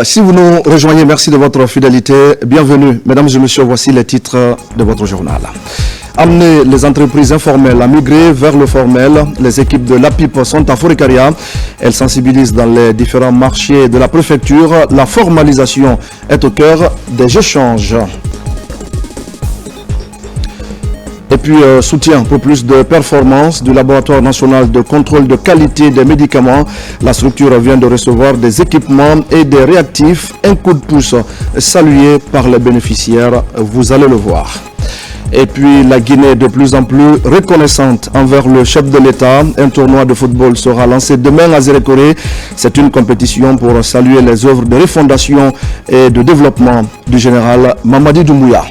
Si vous nous rejoignez, merci de votre fidélité. Bienvenue, mesdames et messieurs, voici les titres de votre journal. Amener les entreprises informelles à migrer vers le formel. Les équipes de l'APIP sont à Forikaria. Elles sensibilisent dans les différents marchés de la préfecture. La formalisation est au cœur des échanges. Et puis, soutien pour plus de performance du Laboratoire national de contrôle de qualité des médicaments. La structure vient de recevoir des équipements et des réactifs. Un coup de pouce salué par les bénéficiaires, vous allez le voir. Et puis, la Guinée de plus en plus reconnaissante envers le chef de l'État. Un tournoi de football sera lancé demain à Zérékoré. C'est une compétition pour saluer les œuvres de refondation et de développement du général Mamadi Doumbouya.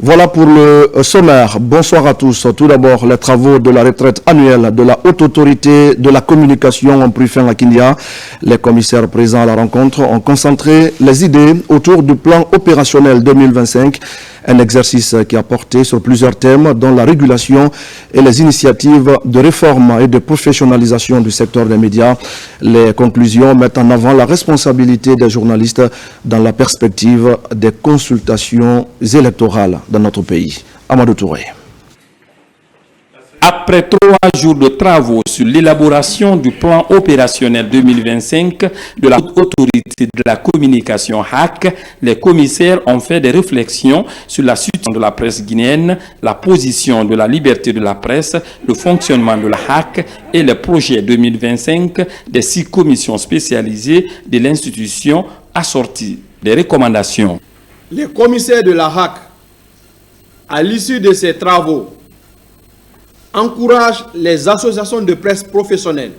Voilà pour le sommaire. Bonsoir à tous. Tout d'abord, les travaux de la retraite annuelle de la Haute Autorité de la Communication ont pris fin à Kindia. Les commissaires présents à la rencontre ont concentré les idées autour du plan opérationnel 2025. Un exercice qui a porté sur plusieurs thèmes, dont la régulation et les initiatives de réforme et de professionnalisation du secteur des médias. Les conclusions mettent en avant la responsabilité des journalistes dans la perspective des consultations électorales dans notre pays. Amadou Touré. Après 3 jours de travaux sur l'élaboration du plan opérationnel 2025 de la Haute Autorité de la Communication HAC, les commissaires ont fait des réflexions sur la situation de la presse guinéenne, la position de la liberté de la presse, le fonctionnement de la HAC et le projet 2025 des 6 commissions spécialisées de l'institution assorties des recommandations. Les commissaires de la HAC, à l'issue de ces travaux, encourage les associations de presse professionnelles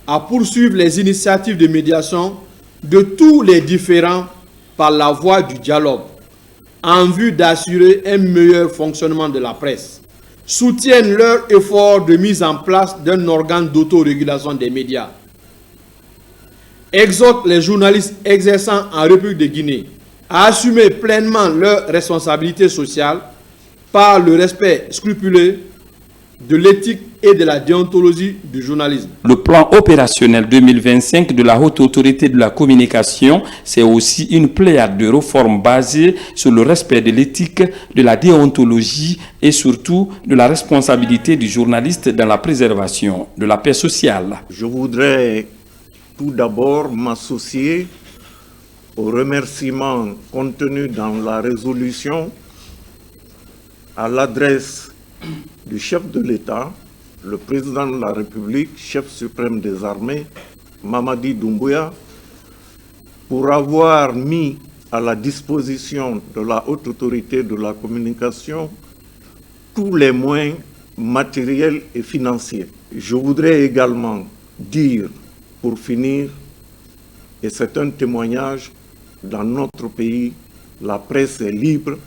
à poursuivre les initiatives de médiation de tous les différends par la voie du dialogue en vue d'assurer un meilleur fonctionnement de la presse, soutiennent leur effort de mise en place d'un organe d'autorégulation des médias, exhortent les journalistes exerçant en République de Guinée à assumer pleinement leurs responsabilités sociales par le respect scrupuleux de l'éthique et de la déontologie du journalisme. Le plan opérationnel 2025 de la Haute Autorité de la Communication, c'est aussi une pléiade de réformes basées sur le respect de l'éthique, de la déontologie et surtout de la responsabilité du journaliste dans la préservation de la paix sociale. Je voudrais tout d'abord m'associer aux remerciements contenus dans la résolution à l'adresse du chef de l'État, le président de la République, chef suprême des armées, Mamadi Doumbouya, pour avoir mis à la disposition de la Haute Autorité de la Communication tous les moyens matériels et financiers. Je voudrais également dire, pour finir, et c'est un témoignage, dans notre pays, la presse est libre,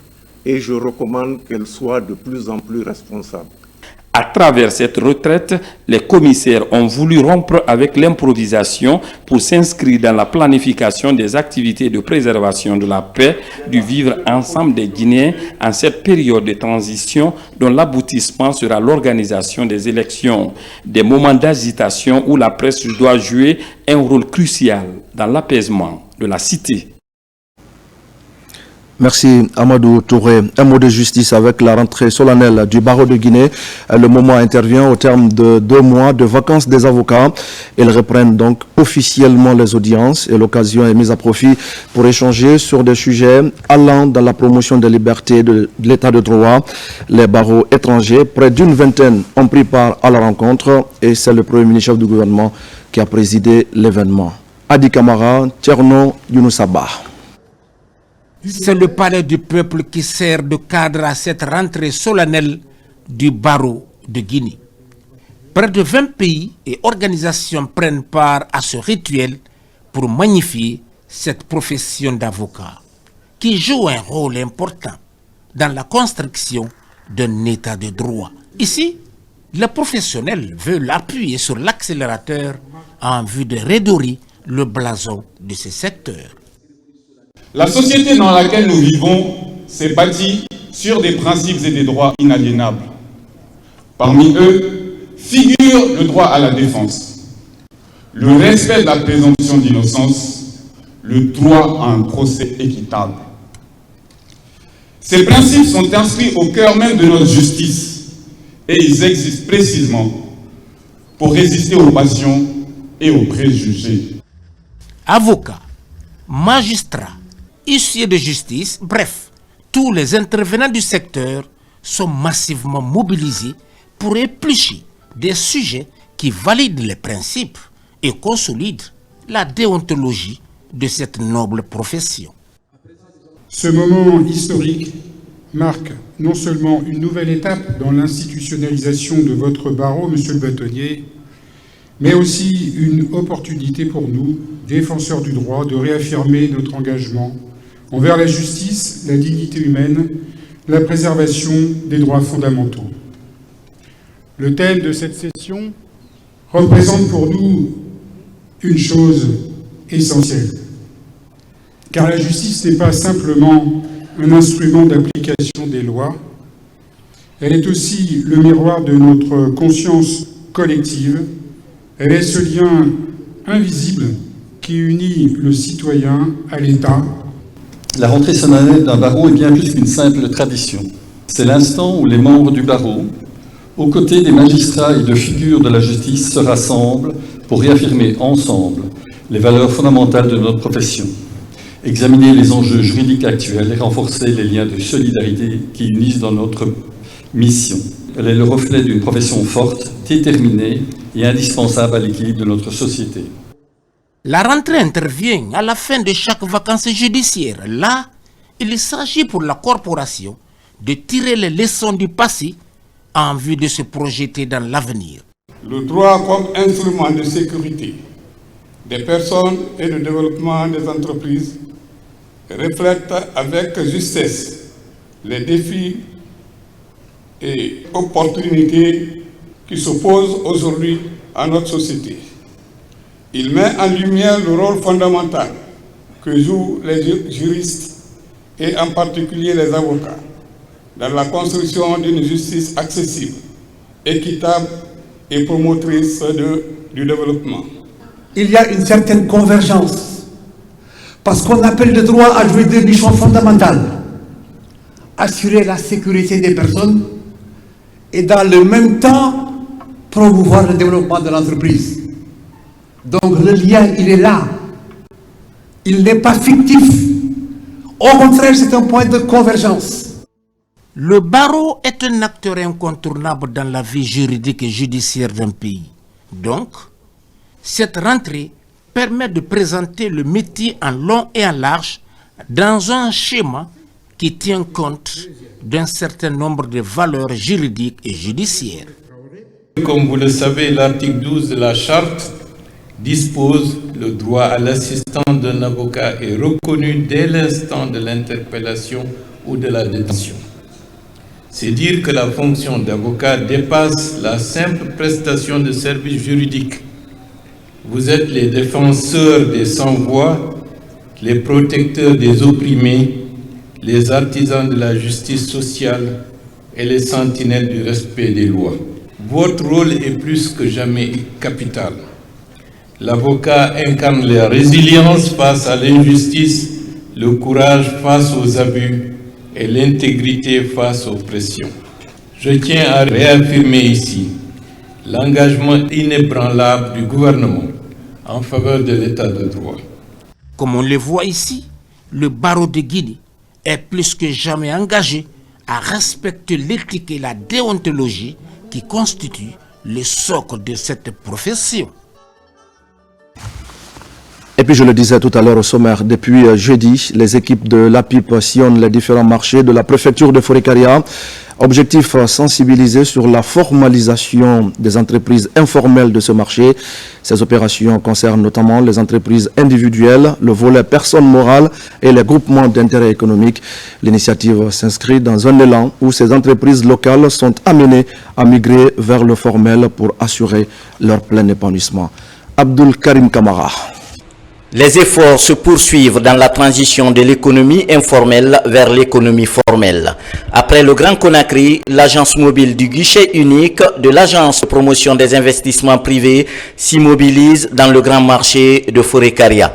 et je recommande qu'elle soit de plus en plus responsable. À travers cette retraite, les commissaires ont voulu rompre avec l'improvisation pour s'inscrire dans la planification des activités de préservation de la paix, du vivre ensemble des Guinéens en cette période de transition dont l'aboutissement sera l'organisation des élections, des moments d'agitation où la presse doit jouer un rôle crucial dans l'apaisement de la cité. Merci Amadou Touré. Un mot de justice avec la rentrée solennelle du barreau de Guinée. Le moment intervient au terme de 2 mois de vacances des avocats. Ils reprennent donc officiellement les audiences et l'occasion est mise à profit pour échanger sur des sujets allant dans la promotion des libertés de l'état de droit. Les barreaux étrangers, près d'une vingtaine, ont pris part à la rencontre et c'est le premier ministre chef du gouvernement qui a présidé l'événement. Adi Kamara, Tcherno Younoussaba. C'est le palais du peuple qui sert de cadre à cette rentrée solennelle du barreau de Guinée. Près de 20 pays et organisations prennent part à ce rituel pour magnifier cette profession d'avocat qui joue un rôle important dans la construction d'un état de droit. Ici, le professionnel veut l'appuyer sur l'accélérateur en vue de redorer le blason de ce secteur. La société dans laquelle nous vivons s'est bâtie sur des principes et des droits inaliénables. Parmi eux figure le droit à la défense, le respect de la présomption d'innocence, le droit à un procès équitable. Ces principes sont inscrits au cœur même de notre justice et ils existent précisément pour résister aux passions et aux préjugés. Avocats, magistrats, huissiers de justice, bref, tous les intervenants du secteur sont massivement mobilisés pour éplucher des sujets qui valident les principes et consolident la déontologie de cette noble profession. Ce moment historique marque non seulement une nouvelle étape dans l'institutionnalisation de votre barreau, monsieur le bâtonnier, mais aussi une opportunité pour nous, défenseurs du droit, de réaffirmer notre engagement envers la justice, la dignité humaine, la préservation des droits fondamentaux. Le thème de cette session représente pour nous une chose essentielle, car la justice n'est pas simplement un instrument d'application des lois, elle est aussi le miroir de notre conscience collective, elle est ce lien invisible qui unit le citoyen à l'État. La rentrée solennelle d'un barreau est bien plus qu'une simple tradition. C'est l'instant où les membres du barreau, aux côtés des magistrats et de figures de la justice, se rassemblent pour réaffirmer ensemble les valeurs fondamentales de notre profession, examiner les enjeux juridiques actuels et renforcer les liens de solidarité qui unissent dans notre mission. Elle est le reflet d'une profession forte, déterminée et indispensable à l'équilibre de notre société. La rentrée intervient à la fin de chaque vacances judiciaire. Là, il s'agit pour la corporation de tirer les leçons du passé en vue de se projeter dans l'avenir. Le droit comme instrument de sécurité des personnes et de développement des entreprises reflète avec justesse les défis et opportunités qui s'opposent aujourd'hui à notre société. Il met en lumière le rôle fondamental que jouent les juristes et en particulier les avocats dans la construction d'une justice accessible, équitable et promotrice du développement. Il y a une certaine convergence, parce qu'on appelle le droit à jouer deux missions fondamentales: assurer la sécurité des personnes et dans le même temps promouvoir le développement de l'entreprise. Donc le lien, il est là. Il n'est pas fictif. Au contraire, c'est un point de convergence. Le barreau est un acteur incontournable dans la vie juridique et judiciaire d'un pays. Donc, cette rentrée permet de présenter le métier en long et en large dans un schéma qui tient compte d'un certain nombre de valeurs juridiques et judiciaires. Comme vous le savez, l'article 12 de la Charte dispose le droit à l'assistance d'un avocat est reconnu dès l'instant de l'interpellation ou de la détention. C'est dire que la fonction d'avocat dépasse la simple prestation de services juridiques. Vous êtes les défenseurs des sans-voix, les protecteurs des opprimés, les artisans de la justice sociale et les sentinelles du respect des lois. Votre rôle est plus que jamais capital. L'avocat incarne la résilience face à l'injustice, le courage face aux abus et l'intégrité face aux pressions. Je tiens à réaffirmer ici l'engagement inébranlable du gouvernement en faveur de l'état de droit. Comme on le voit ici, le barreau de Guinée est plus que jamais engagé à respecter l'éthique et la déontologie qui constituent le socle de cette profession. Et puis je le disais tout à l'heure au sommaire, depuis jeudi, les équipes de l'APIP sillonnent les différents marchés de la préfecture de Forêt-Caria. Objectif, sensibiliser sur la formalisation des entreprises informelles de ce marché. Ces opérations concernent notamment les entreprises individuelles, le volet personnes morales et les groupements d'intérêt économique. L'initiative s'inscrit dans un élan où ces entreprises locales sont amenées à migrer vers le formel pour assurer leur plein épanouissement. Abdul Karim Kamara. Les efforts se poursuivent dans la transition de l'économie informelle vers l'économie formelle. Après le Grand Conakry, l'agence mobile du guichet unique de l'agence de promotion des investissements privés s'immobilise dans le grand marché de Forécaria.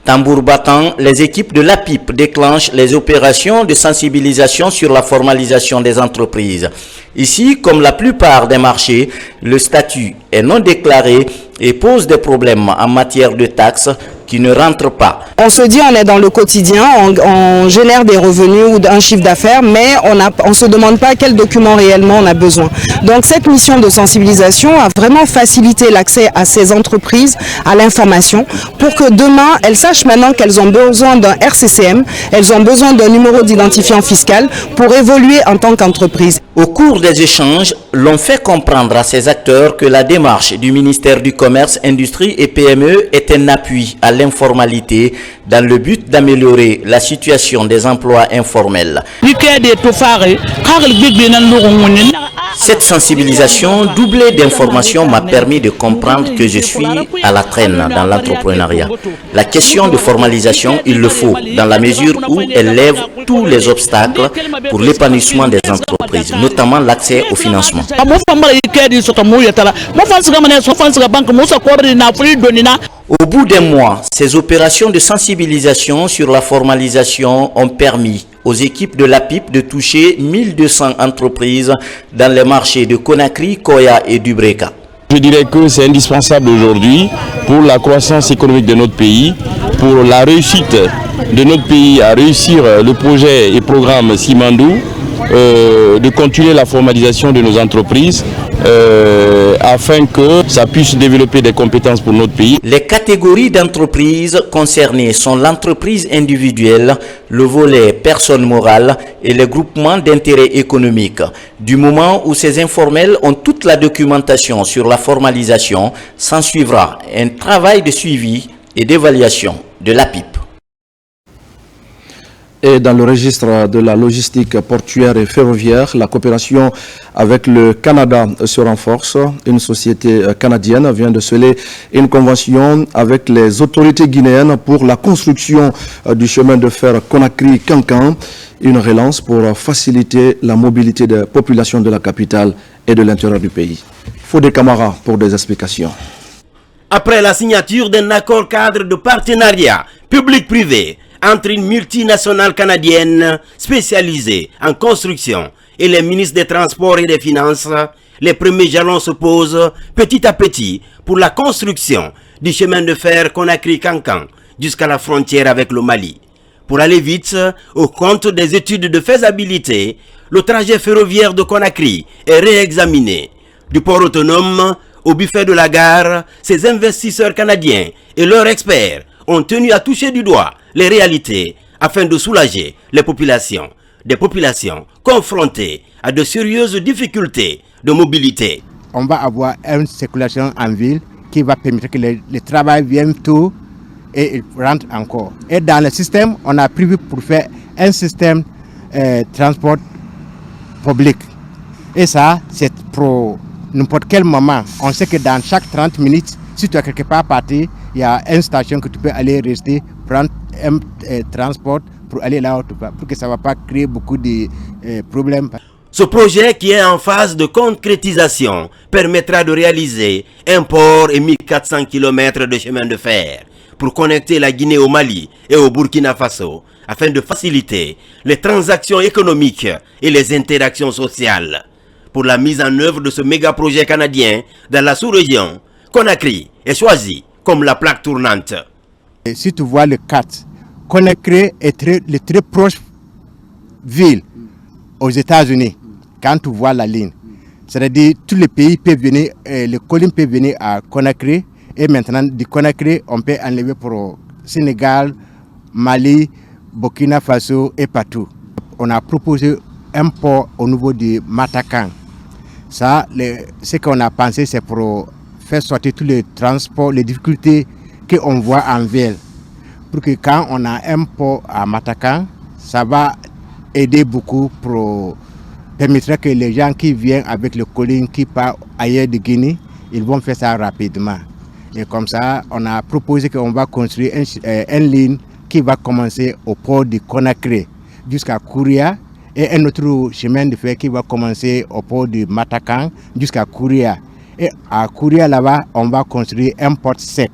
Tambour battant, les équipes de l'APIP déclenchent les opérations de sensibilisation sur la formalisation des entreprises. Ici, comme la plupart des marchés, le statut est non déclaré et pose des problèmes en matière de taxes qui ne rentrent pas. On se dit on est dans le quotidien, on génère des revenus ou un chiffre d'affaires, mais on ne se demande pas quels documents réellement on a besoin. Donc cette mission de sensibilisation a vraiment facilité l'accès à ces entreprises, à l'information, pour que demain, elles sachent maintenant qu'elles ont besoin d'un RCCM, elles ont besoin d'un numéro d'identifiant fiscal pour évoluer en tant qu'entreprise. Au cours des échanges, l'on fait comprendre à ces acteurs que la démarche du ministère du Commerce, Industrie et PME est un appui à l'informalité dans le but d'améliorer la situation des emplois informels. Cette sensibilisation doublée d'informations m'a permis de comprendre que je suis à la traîne dans l'entrepreneuriat. La question de formalisation, il le faut, dans la mesure où elle lève tous les obstacles pour l'épanouissement des entreprises, notamment l'accès au financement. Au bout d'un mois, ces opérations de sensibilisation sur la formalisation ont permis aux équipes de l'APIP de toucher 1200 entreprises dans les marchés de Conakry, Koya et Dubreka. Je dirais que c'est indispensable aujourd'hui pour la croissance économique de notre pays, pour la réussite de notre pays à réussir le projet et programme Simandou, de continuer la formalisation de nos entreprises afin que ça puisse développer des compétences pour notre pays. Les catégories d'entreprises concernées sont l'entreprise individuelle, le volet personne morale et les groupements d'intérêt économique. Du moment où ces informels ont toute la documentation sur la formalisation, s'ensuivra un travail de suivi et d'évaluation de l'APIP. Et dans le registre de la logistique portuaire et ferroviaire, la coopération avec le Canada se renforce. Une société canadienne vient de sceller une convention avec les autorités guinéennes pour la construction du chemin de fer Conakry-Kankan, une relance pour faciliter la mobilité des populations de la capitale et de l'intérieur du pays. Fodé Camara pour des explications. Après la signature d'un accord cadre de partenariat public-privé entre une multinationale canadienne spécialisée en construction et les ministres des Transports et des Finances, les premiers jalons se posent petit à petit pour la construction du chemin de fer Conakry-Kankan jusqu'à la frontière avec le Mali. Pour aller vite, au compte des études de faisabilité, le trajet ferroviaire de Conakry est réexaminé. Du port autonome au buffet de la gare, ces investisseurs canadiens et leurs experts ont tenu à toucher du doigt les réalités afin de soulager les populations, des populations confrontées à de sérieuses difficultés de mobilité. On va avoir une circulation en ville qui va permettre que le travail vienne tôt et il rentre encore. Et dans le système, on a prévu pour faire un système transport public. Et ça, c'est pour n'importe quel moment. On sait que dans chaque 30 minutes, si tu as quelque part parti, il y a une station que tu peux aller rester, prendre un transport pour aller là où tu vas, pour que ça ne va pas créer beaucoup de problèmes. Ce projet qui est en phase de concrétisation permettra de réaliser un port et 1400 km de chemin de fer pour connecter la Guinée au Mali et au Burkina Faso afin de faciliter les transactions économiques et les interactions sociales. Pour la mise en œuvre de ce méga projet canadien dans la sous-région, Conakry est choisi comme la plaque tournante. Et si tu vois le 4, Conakry est très proche ville aux États-Unis. Quand tu vois la ligne, c'est-à-dire tous les pays peuvent venir, les collines peuvent venir à Conakry et maintenant du Conakry on peut enlever pour Sénégal, Mali, Burkina Faso et partout. On a proposé un port au niveau du Matakan. Ça, ce qu'on a pensé, c'est pour faire sortir tous les transports, les difficultés qu'on voit en ville. Pour que quand on a un port à Matakan, ça va aider beaucoup pour permettre que les gens qui viennent avec le colline qui part ailleurs de Guinée, ils vont faire ça rapidement. Et comme ça, on a proposé qu'on va construire une ligne qui va commencer au port de Conakry jusqu'à Kouria et un autre chemin de fer qui va commencer au port de Matakan jusqu'à Kouria. Et à Kouria, là-bas, on va construire un port sec.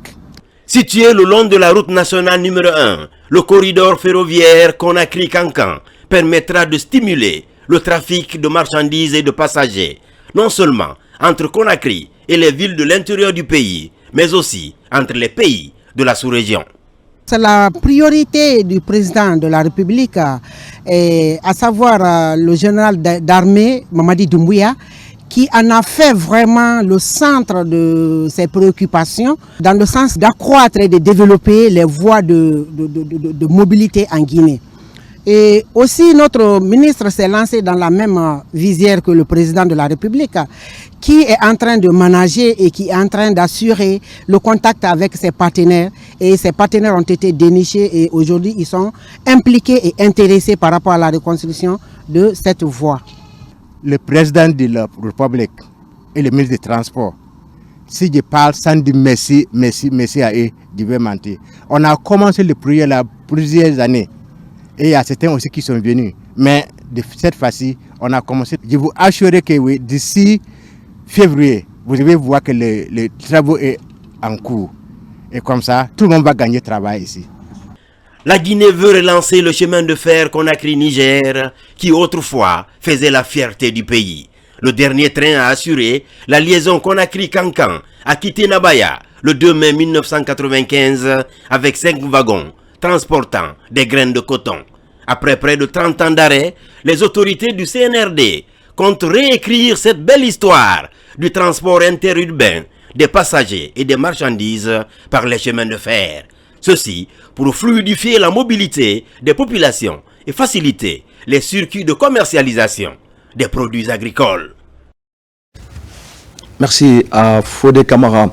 Situé le long de la route nationale numéro 1, le corridor ferroviaire Conakry-Kankan permettra de stimuler le trafic de marchandises et de passagers, non seulement entre Conakry et les villes de l'intérieur du pays, mais aussi entre les pays de la sous-région. C'est la priorité du président de la République, à savoir le général d'armée Mamadi Doumbouya, qui en a fait vraiment le centre de ses préoccupations, dans le sens d'accroître et de développer les voies de mobilité en Guinée. Et aussi notre ministre s'est lancé dans la même visière que le président de la République, qui est en train de manager et qui est en train d'assurer le contact avec ses partenaires. Et ces partenaires ont été dénichés et aujourd'hui ils sont impliqués et intéressés par rapport à la reconstruction de cette voie. Le président de la République et le ministre des Transports, si je parle sans dire merci à eux, je vais mentir. On a commencé le projet là plusieurs années et il y a certains aussi qui sont venus. Mais de cette fois-ci, on a commencé. Je vous assure que oui, d'ici février, vous devez voir que le travail est en cours. Et comme ça, tout le monde va gagner travail ici. La Guinée veut relancer le chemin de fer Conakry-Niger qui autrefois faisait la fierté du pays. Le dernier train a assuré la liaison Conakry-Kankan a quitté Nabaya le 2 mai 1995 avec 5 wagons transportant des graines de coton. Après près de 30 ans d'arrêt, les autorités du CNRD comptent réécrire cette belle histoire du transport interurbain des passagers et des marchandises par les chemins de fer. Ceci pour fluidifier la mobilité des populations et faciliter les circuits de commercialisation des produits agricoles. Merci à Fodé Camara.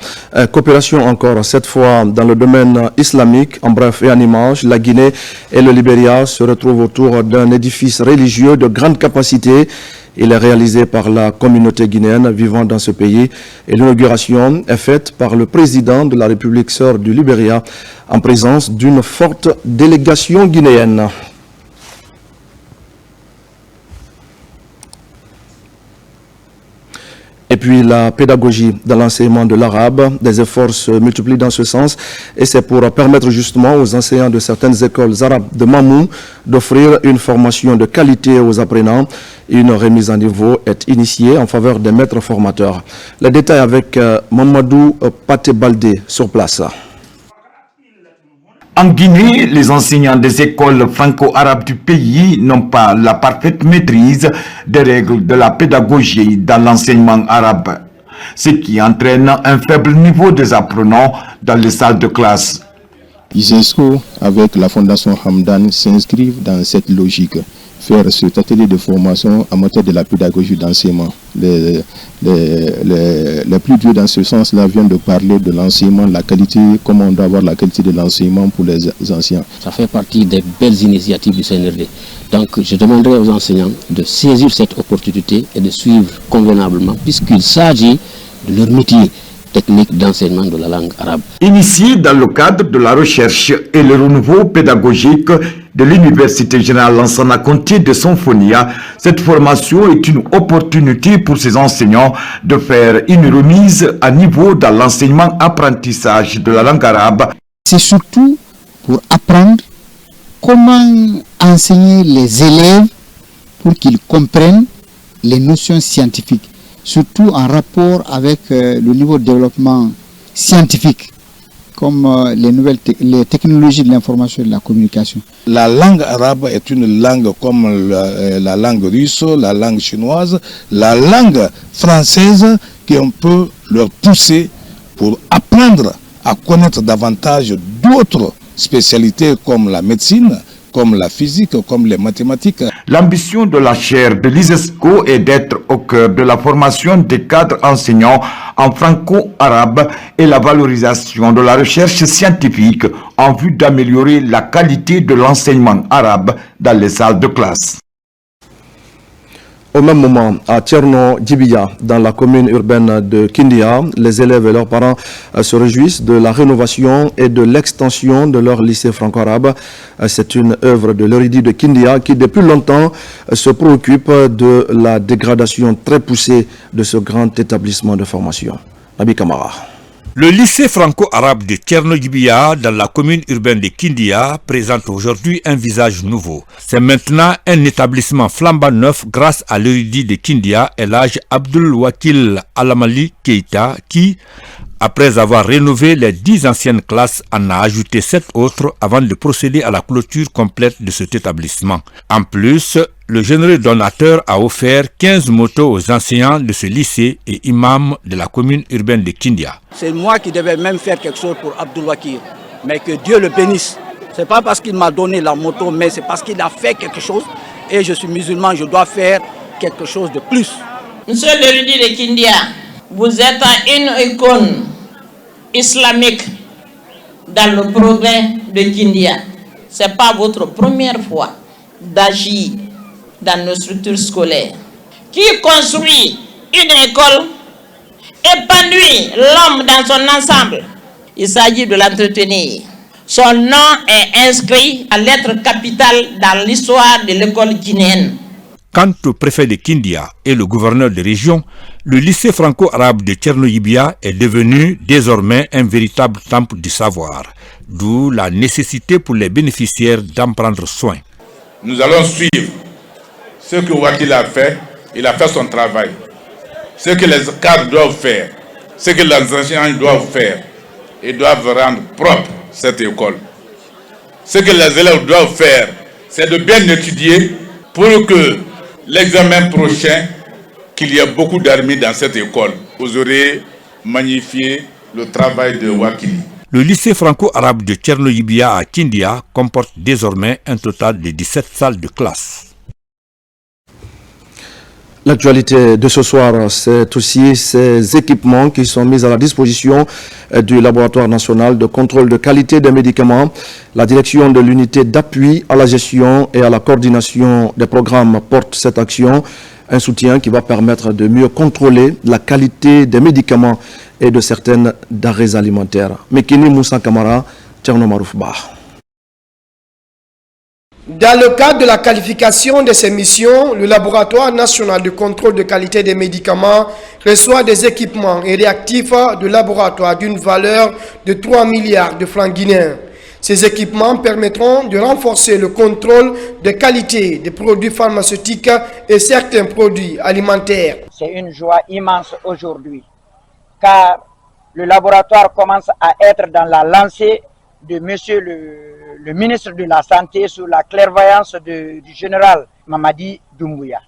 Coopération encore, cette fois dans le domaine islamique. En bref et en image, la Guinée et le Libéria se retrouvent autour d'un édifice religieux de grande capacité. Il est réalisé par la communauté guinéenne vivant dans ce pays et l'inauguration est faite par le président de la République sœur du Libéria en présence d'une forte délégation guinéenne. Et puis la pédagogie dans l'enseignement de l'arabe, des efforts se multiplient dans ce sens et c'est pour permettre justement aux enseignants de certaines écoles arabes de Mamou d'offrir une formation de qualité aux apprenants. Une remise à niveau est initiée en faveur des maîtres formateurs. Les détails avec Mamadou Patebaldé sur place. En Guinée, les enseignants des écoles franco-arabes du pays n'ont pas la parfaite maîtrise des règles de la pédagogie dans l'enseignement arabe, ce qui entraîne un faible niveau des apprenants dans les salles de classe. ISESCO, avec la Fondation Hamdan, s'inscrivent dans cette logique. Faire cet atelier de formation en matière de la pédagogie d'enseignement. Les plus vieux dans ce sens-là viennent de parler de l'enseignement, la qualité, comment on doit avoir la qualité de l'enseignement pour les anciens. Ça fait partie des belles initiatives du CNRD. Donc je demanderai aux enseignants de saisir cette opportunité et de suivre convenablement puisqu'il s'agit de leur métier technique d'enseignement de la langue arabe. Initié dans le cadre de la recherche et le renouveau pédagogique de l'Université générale Lansana Conté de Sonfonia, cette formation est une opportunité pour ces enseignants de faire une remise à niveau dans l'enseignement-apprentissage de la langue arabe. C'est surtout pour apprendre comment enseigner les élèves pour qu'ils comprennent les notions scientifiques, surtout en rapport avec le niveau de développement scientifique, comme les technologies de l'information et de la communication. La langue arabe est une langue comme la langue russe, la langue chinoise, la langue française qu'on peut leur pousser pour apprendre à connaître davantage d'autres spécialités comme la médecine, comme la physique, comme les mathématiques. L'ambition de la chaire de l'ISESCO est d'être au cœur de la formation des cadres enseignants en franco-arabe et la valorisation de la recherche scientifique en vue d'améliorer la qualité de l'enseignement arabe dans les salles de classe. Au même moment, à Tcherno-Djibiya, dans la commune urbaine de Kindia, les élèves et leurs parents se réjouissent de la rénovation et de l'extension de leur lycée franco-arabe. C'est une œuvre de l'érudit de Kindia qui, depuis longtemps, se préoccupe de la dégradation très poussée de ce grand établissement de formation. Nabi Kamara. Le lycée franco-arabe de Tcherno-Djibiya, dans la commune urbaine de Kindia, présente aujourd'hui un visage nouveau. C'est maintenant un établissement flambant neuf grâce à l'érudit de Kindia, Elhaj Abdul Wakil Alamali Keita, qui, après avoir rénové les 10 anciennes classes, en a ajouté 7 autres avant de procéder à la clôture complète de cet établissement. En plus, le généreux donateur a offert 15 motos aux enseignants de ce lycée et imams de la commune urbaine de Kindia. C'est moi qui devais même faire quelque chose pour Abdul Wakil, mais que Dieu le bénisse. Ce n'est pas parce qu'il m'a donné la moto, mais c'est parce qu'il a fait quelque chose. Et je suis musulman, je dois faire quelque chose de plus. Monsieur l'érudit de Kindia, vous êtes une icône islamique dans le progrès de Kindia. Ce n'est pas votre première fois d'agir dans nos structures scolaires. Qui construit une école épanouit l'homme dans son ensemble. Il s'agit de l'entretenir. Son nom est inscrit à lettre capitale dans l'histoire de l'école guinéenne. Quant au préfet de Kindia et le gouverneur de région, le lycée franco-arabe de Tcherno-Djibiya est devenu désormais un véritable temple du savoir, d'où la nécessité pour les bénéficiaires d'en prendre soin. Nous allons suivre ce que Wakil a fait. Il a fait son travail. Ce que les cadres doivent faire, ce que les enseignants doivent faire, ils doivent rendre propre cette école. Ce que les élèves doivent faire, c'est de bien étudier pour que l'examen prochain, qu'il y ait beaucoup d'armées dans cette école. Vous aurez magnifié le travail de Wakil. Le lycée franco-arabe de Tcherno-Djibiya à Kindia comporte désormais un total de 17 salles de classe. L'actualité de ce soir, c'est aussi ces équipements qui sont mis à la disposition du Laboratoire national de contrôle de qualité des médicaments. La direction de l'unité d'appui à la gestion et à la coordination des programmes porte cette action, un soutien qui va permettre de mieux contrôler la qualité des médicaments et de certaines denrées alimentaires. Mekini Moussa Kamara, Tcherno Marouf Bah. Dans le cadre de la qualification de ces missions, le Laboratoire national de contrôle de qualité des médicaments reçoit des équipements et réactifs de laboratoire d'une valeur de 3 milliards de francs guinéens. Ces équipements permettront de renforcer le contrôle de qualité des produits pharmaceutiques et certains produits alimentaires. C'est une joie immense aujourd'hui, car le laboratoire commence à être dans la lancée de monsieur le ministre de la Santé sous la clairvoyance du général Mamadi Doumbouya.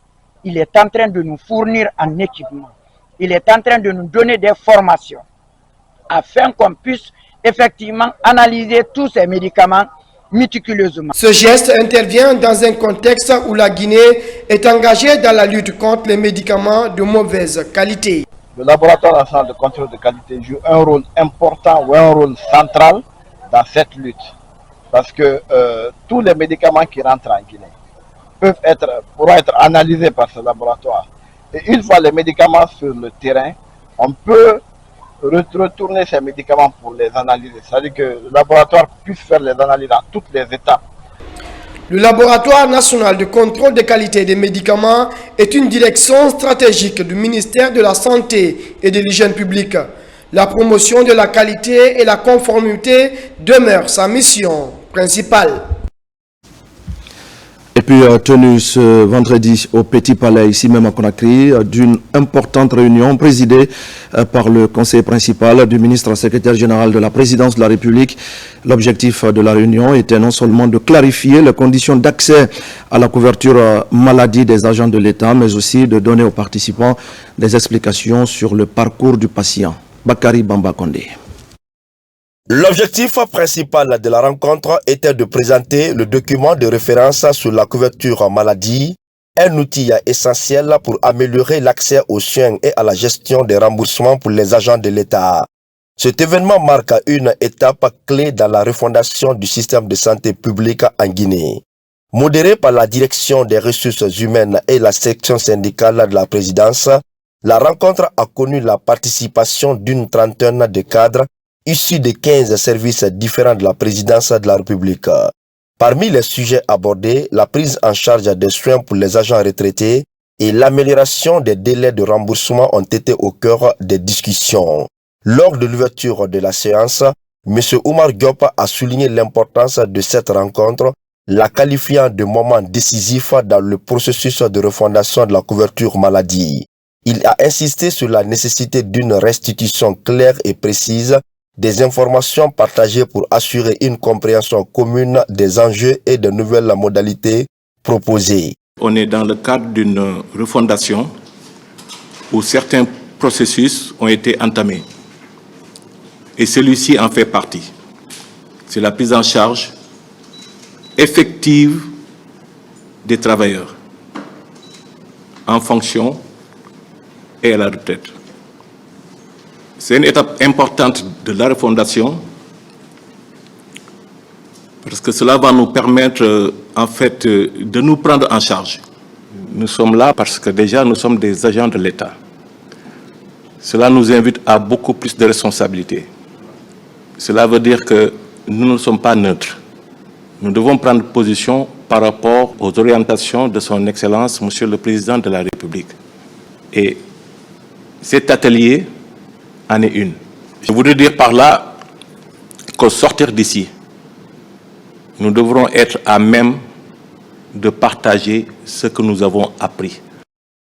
Il est en train de nous fournir un équipement. Il est en train de nous donner des formations afin qu'on puisse effectivement analyser tous ces médicaments méticuleusement. Ce geste intervient dans un contexte où la Guinée est engagée dans la lutte contre les médicaments de mauvaise qualité. Le laboratoire national de contrôle de qualité joue un rôle important ou un rôle central dans cette lutte. Parce que tous les médicaments qui rentrent en Guinée pourront être analysés par ce laboratoire. Et une fois les médicaments sur le terrain, on peut retourner ces médicaments pour les analyser. C'est-à-dire que le laboratoire puisse faire les analyses à toutes les étapes. Le Laboratoire national de contrôle de qualité des médicaments est une direction stratégique du ministère de la Santé et de l'Hygiène publique. La promotion de la qualité et la conformité demeure sa mission principale. Et puis, tenu ce vendredi au Petit Palais, ici même à Conakry, d'une importante réunion présidée par le conseiller principal du ministre secrétaire général de la présidence de la République. L'objectif de la réunion était non seulement de clarifier les conditions d'accès à la couverture maladie des agents de l'État, mais aussi de donner aux participants des explications sur le parcours du patient. Bakari Bamba Kondé. L'objectif principal de la rencontre était de présenter le document de référence sur la couverture maladie, un outil essentiel pour améliorer l'accès aux soins et à la gestion des remboursements pour les agents de l'État. Cet événement marque une étape clé dans la refondation du système de santé publique en Guinée. Modérée par la direction des ressources humaines et la section syndicale de la présidence, la rencontre a connu la participation d'une trentaine de cadres issus de 15 services différents de la présidence de la République. Parmi les sujets abordés, la prise en charge des soins pour les agents retraités et l'amélioration des délais de remboursement ont été au cœur des discussions. Lors de l'ouverture de la séance, M. Oumar Diop a souligné l'importance de cette rencontre, la qualifiant de moment décisif dans le processus de refondation de la couverture maladie. Il a insisté sur la nécessité d'une restitution claire et précise des informations partagées pour assurer une compréhension commune des enjeux et des nouvelles modalités proposées. On est dans le cadre d'une refondation où certains processus ont été entamés. Et celui-ci en fait partie. C'est la prise en charge effective des travailleurs en fonction et à la retraite. C'est une étape importante de la refondation parce que cela va nous permettre en fait de nous prendre en charge. Nous sommes là parce que déjà nous sommes des agents de l'État. Cela nous invite à beaucoup plus de responsabilités. Cela veut dire que nous ne sommes pas neutres. Nous devons prendre position par rapport aux orientations de son Excellence, Monsieur le Président de la République. Et cet atelier en est une. Je voudrais dire par là qu'au sortir d'ici, nous devrons être à même de partager ce que nous avons appris.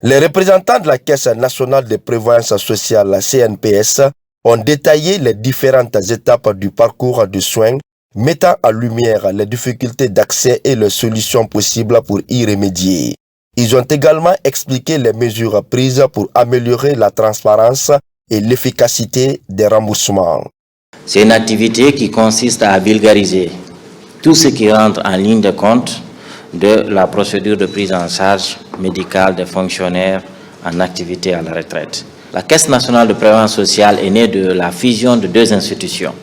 Les représentants de la Caisse nationale de prévoyance sociale, la CNPS, ont détaillé les différentes étapes du parcours de soins, mettant en lumière les difficultés d'accès et les solutions possibles pour y remédier. Ils ont également expliqué les mesures prises pour améliorer la transparence et l'efficacité des remboursements. C'est une activité qui consiste à vulgariser tout ce qui rentre en ligne de compte de la procédure de prise en charge médicale des fonctionnaires en activité à la retraite. La Caisse nationale de prévoyance sociale est née de la fusion de deux institutions.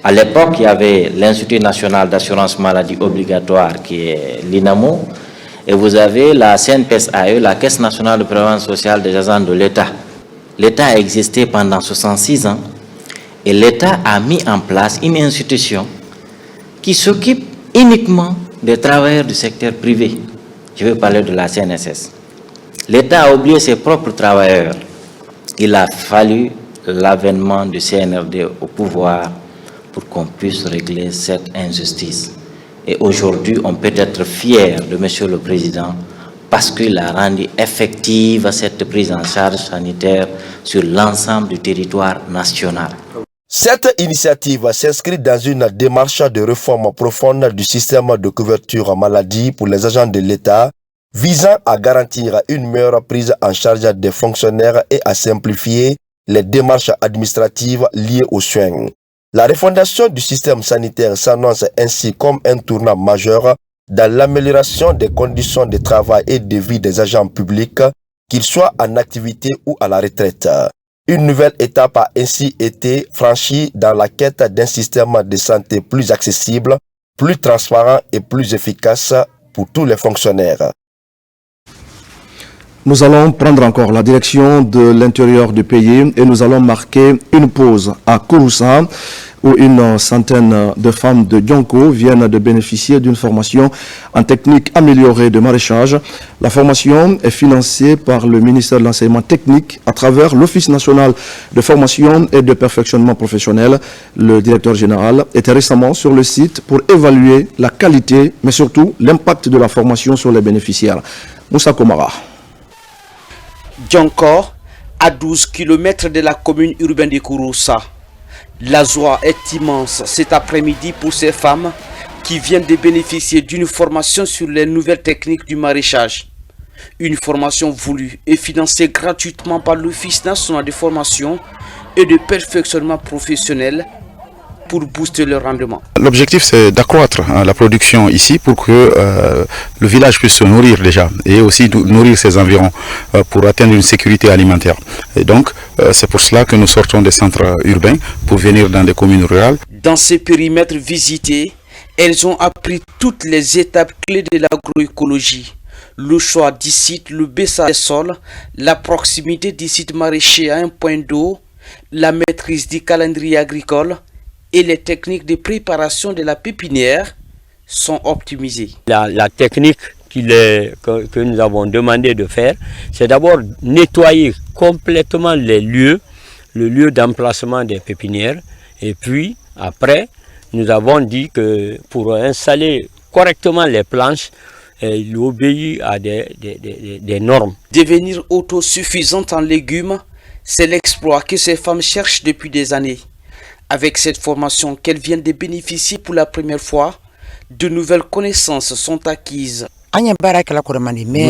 À l'époque, il y avait l'Institut national d'assurance maladie obligatoire qui est l'INAMO, et vous avez la CNPS-AE, la Caisse nationale de prévoyance sociale des agents de l'État. L'État a existé pendant 66 ans et l'État a mis en place une institution qui s'occupe uniquement des travailleurs du secteur privé. Je veux parler de la CNSS. L'État a oublié ses propres travailleurs. Il a fallu l'avènement du CNRD au pouvoir pour qu'on puisse régler cette injustice. Et aujourd'hui, on peut être fier de Monsieur le Président parce qu'il a rendu effective cette prise en charge sanitaire sur l'ensemble du territoire national. Cette initiative s'inscrit dans une démarche de réforme profonde du système de couverture maladie pour les agents de l'État, visant à garantir une meilleure prise en charge des fonctionnaires et à simplifier les démarches administratives liées aux soins. La refondation du système sanitaire s'annonce ainsi comme un tournant majeur dans l'amélioration des conditions de travail et de vie des agents publics, qu'ils soient en activité ou à la retraite. Une nouvelle étape a ainsi été franchie dans la quête d'un système de santé plus accessible, plus transparent et plus efficace pour tous les fonctionnaires. Nous allons prendre encore la direction de l'intérieur du pays et nous allons marquer une pause à Kouroussa où une centaine de femmes de Dionko viennent de bénéficier d'une formation en technique améliorée de maraîchage. La formation est financée par le ministère de l'Enseignement technique à travers l'Office national de formation et de perfectionnement professionnel. Le directeur général était récemment sur le site pour évaluer la qualité, mais surtout l'impact de la formation sur les bénéficiaires. Moussa Komara. Dionko, à 12 km de la commune urbaine de Kouroussa. La joie est immense cet après-midi pour ces femmes qui viennent de bénéficier d'une formation sur les nouvelles techniques du maraîchage. Une formation voulue et financée gratuitement par l'Office national de formation et de perfectionnement professionnel pour booster le rendement. L'objectif, c'est d'accroître la production ici pour que le village puisse se nourrir déjà et aussi nourrir ses environs pour atteindre une sécurité alimentaire. Et donc, c'est pour cela que nous sortons des centres urbains pour venir dans des communes rurales. Dans ces périmètres visités, Elles ont appris toutes les étapes clés de l'agroécologie. Le choix du site, le baissage des sols, la proximité du site maraîcher à un point d'eau, la maîtrise du calendrier agricole et les techniques de préparation de la pépinière sont optimisées. La technique que nous avons demandé de faire, c'est d'abord nettoyer complètement les lieux, le lieu d'emplacement des pépinières, et puis après, nous avons dit que pour installer correctement les planches, il obéit à des normes. Devenir autosuffisante en légumes, c'est l'exploit que ces femmes cherchent depuis des années. Avec cette formation qu'elles viennent de bénéficier pour la première fois, de nouvelles connaissances sont acquises. Nous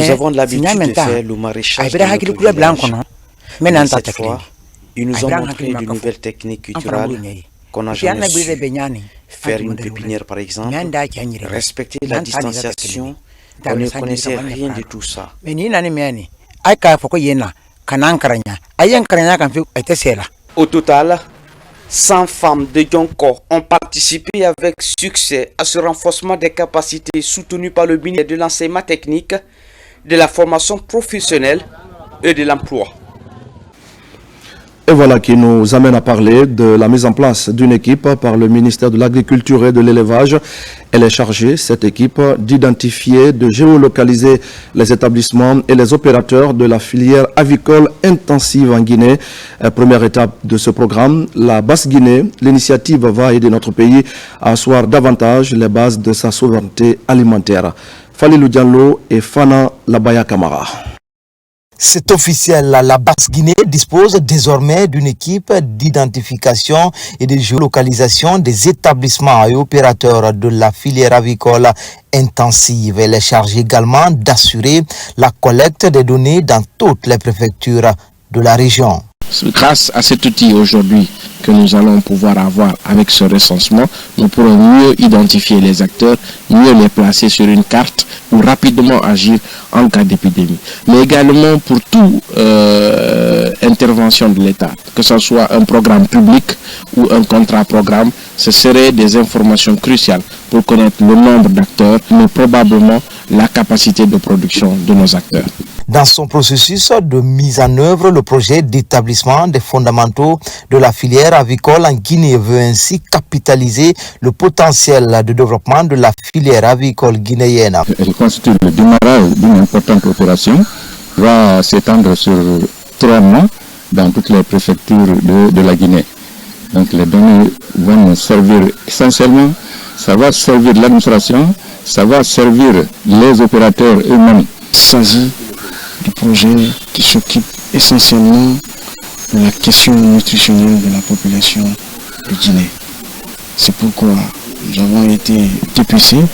avons l'habitude de faire le maraîchage dans notre village. Mais cette fois, ils nous ont montré de nouvelles techniques culturelles qu'on n'a jamais su. Faire une pépinière par exemple, respecter la distanciation, on ne connaissait rien de tout ça. Au total, 100 femmes de Yonko ont participé avec succès à ce renforcement des capacités soutenu par le ministère de l'enseignement technique, de la formation professionnelle et de l'emploi. Et voilà qui nous amène à parler de la mise en place d'une équipe par le ministère de l'Agriculture et de l'Élevage. Elle est chargée, cette équipe, d'identifier, de géolocaliser les établissements et les opérateurs de la filière avicole intensive en Guinée. Première étape de ce programme, la Basse-Guinée. L'initiative va aider notre pays à asseoir davantage les bases de sa souveraineté alimentaire. Falilou Diallo et Fana Labaya Kamara. C'est officiel, la Basse-Guinée dispose désormais d'une équipe d'identification et de géolocalisation des établissements et opérateurs de la filière avicole intensive. Elle est chargée également d'assurer la collecte des données dans toutes les préfectures de la région. Grâce à cet outil aujourd'hui que nous allons pouvoir avoir avec ce recensement, nous pourrons mieux identifier les acteurs, mieux les placer sur une carte ou rapidement agir en cas d'épidémie. Mais également pour toute intervention de l'État, que ce soit un programme public ou un contrat-programme, ce seraient des informations cruciales pour connaître le nombre d'acteurs, mais probablement la capacité de production de nos acteurs. Dans son processus de mise en œuvre, le projet d'établissement des fondamentaux de la filière avicole en Guinée veut ainsi capitaliser le potentiel de développement de la filière avicole guinéenne. Elle constitue le démarrage d'une importante opération, va s'étendre sur 3 mois dans toutes les préfectures de la Guinée. Donc les données vont nous servir essentiellement, ça va servir l'administration, ça va servir les opérateurs eux-mêmes. Il s'agit du projet qui s'occupe essentiellement de la question nutritionnelle de la population de Guinée. C'est pourquoi nous avons été dépêchés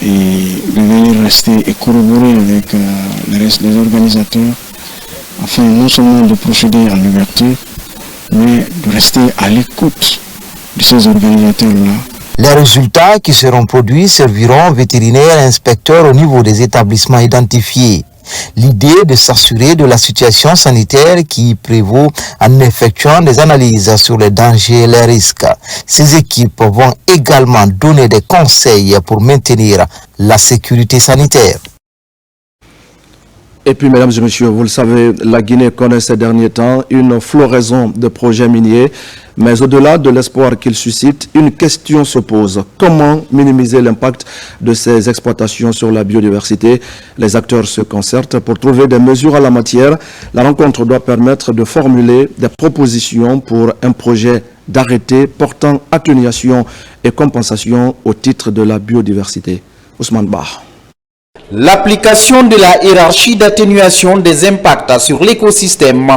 et de venir rester et corroborer avec le reste des organisateurs afin non seulement de procéder à l'ouverture, mais de rester à l'écoute de ces organisateurs-là. Les résultats qui seront produits serviront aux vétérinaires et inspecteurs au niveau des établissements identifiés. L'idée de s'assurer de la situation sanitaire qui prévaut en effectuant des analyses sur les dangers et les risques. Ces équipes vont également donner des conseils pour maintenir la sécurité sanitaire. Et puis, mesdames et messieurs, vous le savez, la Guinée connaît ces derniers temps une floraison de projets miniers. Mais au-delà de l'espoir qu'ils suscitent, une question se pose. Comment minimiser l'impact de ces exploitations sur la biodiversité? Les acteurs se concertent pour trouver des mesures à la matière. La rencontre doit permettre de formuler des propositions pour un projet d'arrêté portant atténuation et compensation au titre de la biodiversité. Ousmane Bah. L'application de la hiérarchie d'atténuation des impacts sur l'écosystème,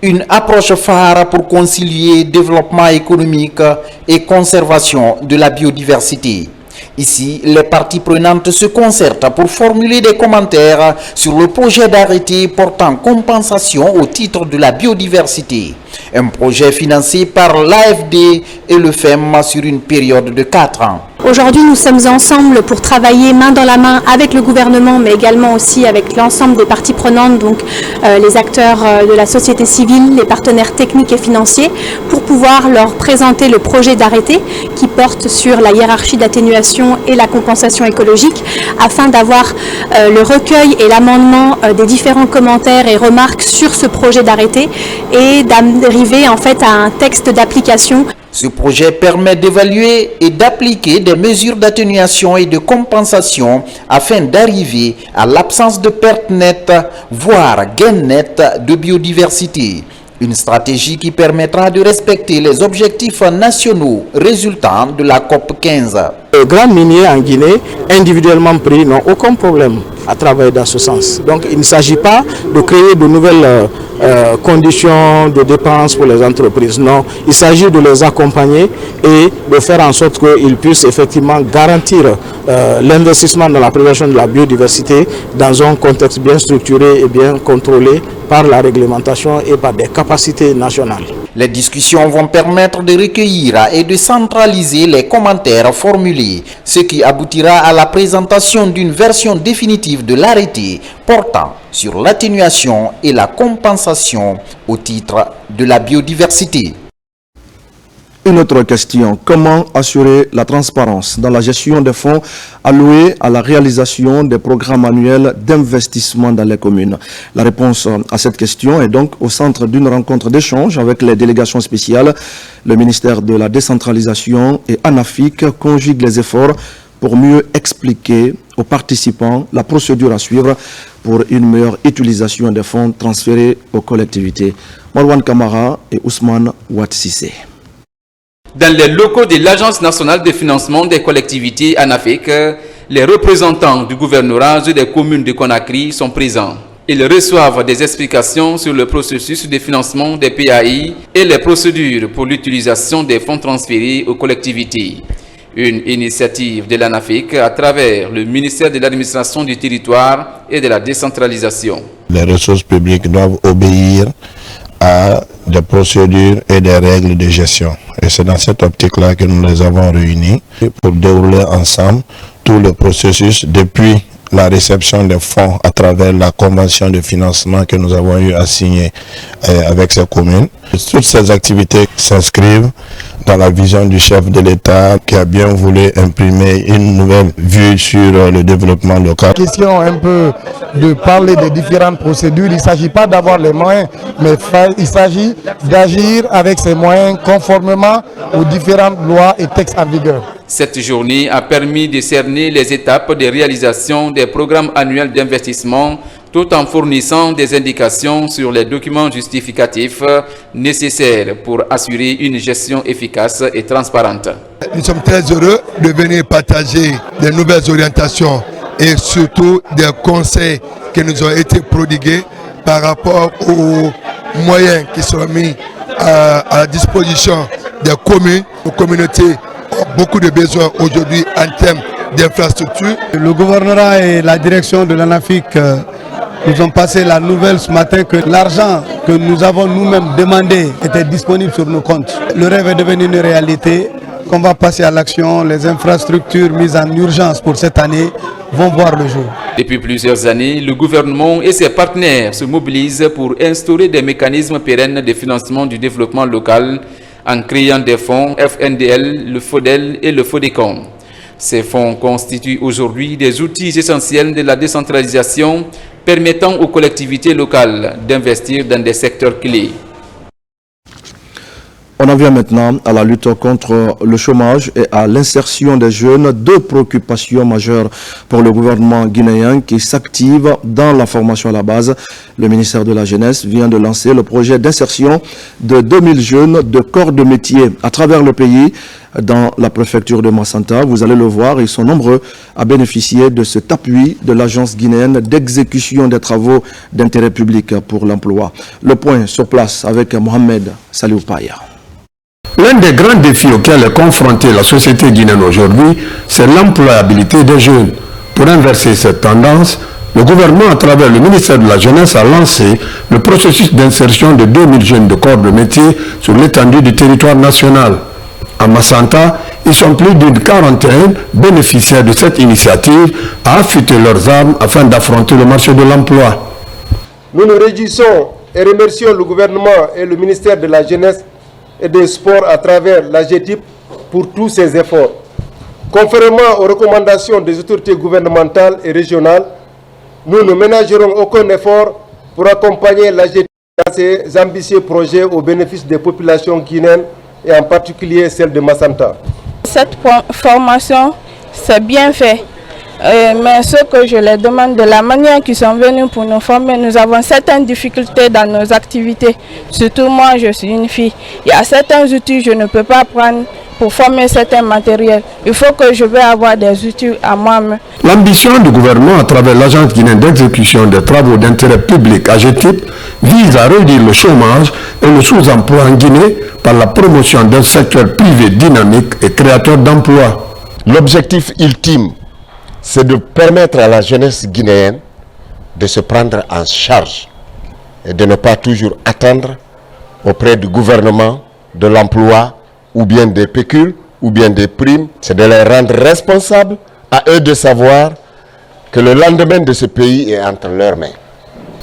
une approche phare pour concilier développement économique et conservation de la biodiversité. Ici, les parties prenantes se concertent pour formuler des commentaires sur le projet d'arrêté portant compensation au titre de la biodiversité. Un projet financé par l'AFD et le FEM sur une période de 4 ans. Aujourd'hui, nous sommes ensemble pour travailler main dans la main avec le gouvernement, mais également aussi avec l'ensemble des parties prenantes, donc les acteurs de la société civile, les partenaires techniques et financiers, pour pouvoir leur présenter le projet d'arrêté qui porte sur la hiérarchie d'atténuation et la compensation écologique, afin d'avoir le recueil et l'amendement des différents commentaires et remarques sur ce projet d'arrêté et d'arriver en fait à un texte d'application. Ce projet permet d'évaluer et d'appliquer des mesures d'atténuation et de compensation afin d'arriver à l'absence de perte nette, voire gain net de biodiversité. Une stratégie qui permettra de respecter les objectifs nationaux résultant de la COP 15. Les grands miniers en Guinée, individuellement pris, n'ont aucun problème à travailler dans ce sens. Donc il ne s'agit pas de créer de nouvelles conditions de dépenses pour les entreprises. Non, il s'agit de les accompagner et de faire en sorte qu'ils puissent effectivement garantir l'investissement dans la préservation de la biodiversité dans un contexte bien structuré et bien contrôlé par la réglementation et par des capacités nationales. Les discussions vont permettre de recueillir et de centraliser les commentaires formulés, ce qui aboutira à la présentation d'une version définitive de l'arrêté portant sur l'atténuation et la compensation au titre de la biodiversité. Une autre question, comment assurer la transparence dans la gestion des fonds alloués à la réalisation des programmes annuels d'investissement dans les communes? La réponse à cette question est donc au centre d'une rencontre d'échange avec les délégations spéciales. Le ministère de la décentralisation et ANAFIC conjuguent les efforts pour mieux expliquer aux participants la procédure à suivre pour une meilleure utilisation des fonds transférés aux collectivités. Marwan Kamara et Ousmane Ouatsissé. Dans les locaux de l'Agence nationale de financement des collectivités ANAFIC, les représentants du gouvernorat et des communes de Conakry sont présents. Ils reçoivent des explications sur le processus de financement des PAI et les procédures pour l'utilisation des fonds transférés aux collectivités. Une initiative de l'ANAFIC à travers le ministère de l'administration du territoire et de la décentralisation. Les ressources publiques doivent obéir à des procédures et des règles de gestion. Et c'est dans cette optique-là que nous les avons réunis pour dérouler ensemble tout le processus depuis la réception des fonds à travers la convention de financement que nous avons eu à signer avec ces communes. Toutes ces activités s'inscrivent dans la vision du chef de l'État qui a bien voulu imprimer une nouvelle vue sur le développement local. Question un peu de parler des différentes procédures. Il ne s'agit pas d'avoir les moyens, mais il s'agit d'agir avec ces moyens conformément aux différentes lois et textes en vigueur. Cette journée a permis de cerner les étapes de réalisation des programmes annuels d'investissement tout en fournissant des indications sur les documents justificatifs nécessaires pour assurer une gestion efficace et transparente. Nous sommes très heureux de venir partager des nouvelles orientations et surtout des conseils qui nous ont été prodigués par rapport aux moyens qui sont mis à la disposition des communes. Nos communautés ont beaucoup de besoins aujourd'hui en termes d'infrastructures. Le gouvernorat et la direction de l'ANAFIC nous ont passé la nouvelle ce matin que l'argent que nous avons nous-mêmes demandé était disponible sur nos comptes. Le rêve est devenu une réalité, qu'on va passer à l'action. Les infrastructures mises en urgence pour cette année vont voir le jour. Depuis plusieurs années, le gouvernement et ses partenaires se mobilisent pour instaurer des mécanismes pérennes de financement du développement local en créant des fonds FNDL, le FODEL et le FODECOM. Ces fonds constituent aujourd'hui des outils essentiels de la décentralisation permettant aux collectivités locales d'investir dans des secteurs clés. On en vient maintenant à la lutte contre le chômage et à l'insertion des jeunes, deux préoccupations majeures pour le gouvernement guinéen qui s'active dans la formation à la base. Le ministère de la Jeunesse vient de lancer le projet d'insertion de 2000 jeunes de corps de métier à travers le pays. Dans la préfecture de Massanta, vous allez le voir, ils sont nombreux à bénéficier de cet appui de l'agence guinéenne d'exécution des travaux d'intérêt public pour l'emploi. Le point sur place avec Mohamed Saliou Paya. L'un des grands défis auxquels est confrontée la société guinéenne aujourd'hui, c'est l'employabilité des jeunes. Pour inverser cette tendance, le gouvernement, à travers le ministère de la Jeunesse, a lancé le processus d'insertion de 2000 jeunes de corps de métier sur l'étendue du territoire national. À Massanta, Ils sont plus d'une quarantaine bénéficiaires de cette initiative à affûter leurs armes afin d'affronter le marché de l'emploi. Nous nous réjouissons et remercions le gouvernement et le ministère de la Jeunesse et des Sports à travers la GTIP pour tous ces efforts. Conformément aux recommandations des autorités gouvernementales et régionales, nous ne ménagerons aucun effort pour accompagner la GTIP dans ses ambitieux projets au bénéfice des populations guinéennes et en particulier celle de Massanta. Cette formation, c'est bien fait. Mais ce que je les demande, de la manière qu'ils sont venus pour nous former, nous avons certaines difficultés dans nos activités. Surtout moi, je suis une fille. Il y a certains outils que je ne peux pas prendre pour former certains matériels. Il faut que je vais avoir des outils à moi-même. L'ambition du gouvernement à travers l'Agence guinéenne d'exécution des travaux d'intérêt public AGETIP vise à réduire le chômage et le sous-emploi en Guinée par la promotion d'un secteur privé dynamique et créateur d'emplois. L'objectif ultime, c'est de permettre à la jeunesse guinéenne de se prendre en charge et de ne pas toujours attendre auprès du gouvernement de l'emploi ou bien des pécules ou bien des primes. C'est de les rendre responsables, à eux de savoir que le lendemain de ce pays est entre leurs mains.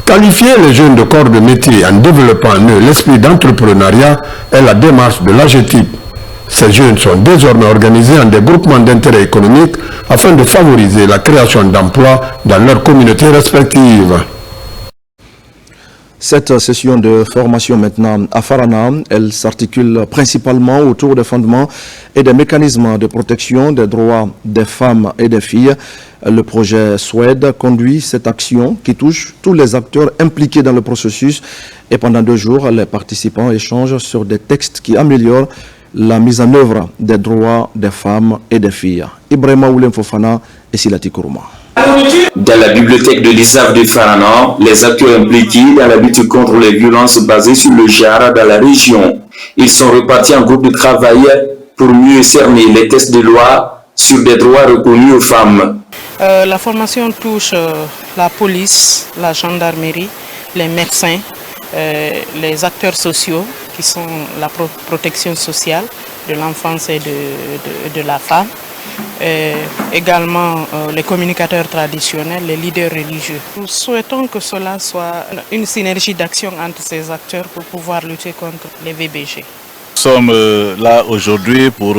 Qualifier les jeunes de corps de métier en développant en eux l'esprit d'entrepreneuriat est la démarche de l'AGETIP. Ces jeunes sont désormais organisés en des groupements d'intérêt économique afin de favoriser la création d'emplois dans leurs communautés respectives. Cette session de formation maintenant à Farana, elle s'articule principalement autour des fondements et des mécanismes de protection des droits des femmes et des filles. Le projet SWED conduit cette action qui touche tous les acteurs impliqués dans le processus et pendant 2 jours, les participants échangent sur des textes qui améliorent la mise en œuvre des droits des femmes et des filles. Ibrahima Oulem Fofana et Silati Kourouma. Dans la bibliothèque de l'ISAF de Farana, les acteurs impliqués dans la lutte contre les violences basées sur le genre dans la région, ils sont repartis en groupe de travail pour mieux cerner les textes de loi sur des droits reconnus aux femmes. La formation touche la police, la gendarmerie, les médecins, les acteurs sociaux qui sont la protection sociale de l'enfance et de la femme. Également les communicateurs traditionnels, les leaders religieux. Nous souhaitons que cela soit une synergie d'action entre ces acteurs pour pouvoir lutter contre les VBG. Nous sommes là aujourd'hui pour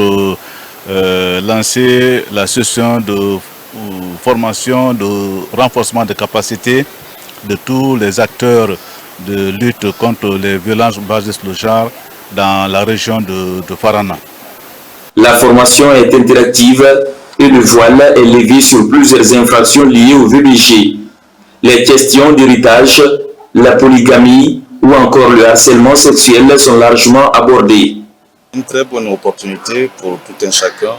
lancer la session de formation, de renforcement des capacités de tous les acteurs de lutte contre les violences basées sur le genre dans la région de Farana. La formation est interactive et le voile est levé sur plusieurs infractions liées au VBG. Les questions d'héritage, la polygamie ou encore le harcèlement sexuel sont largement abordées. Une très bonne opportunité pour tout un chacun,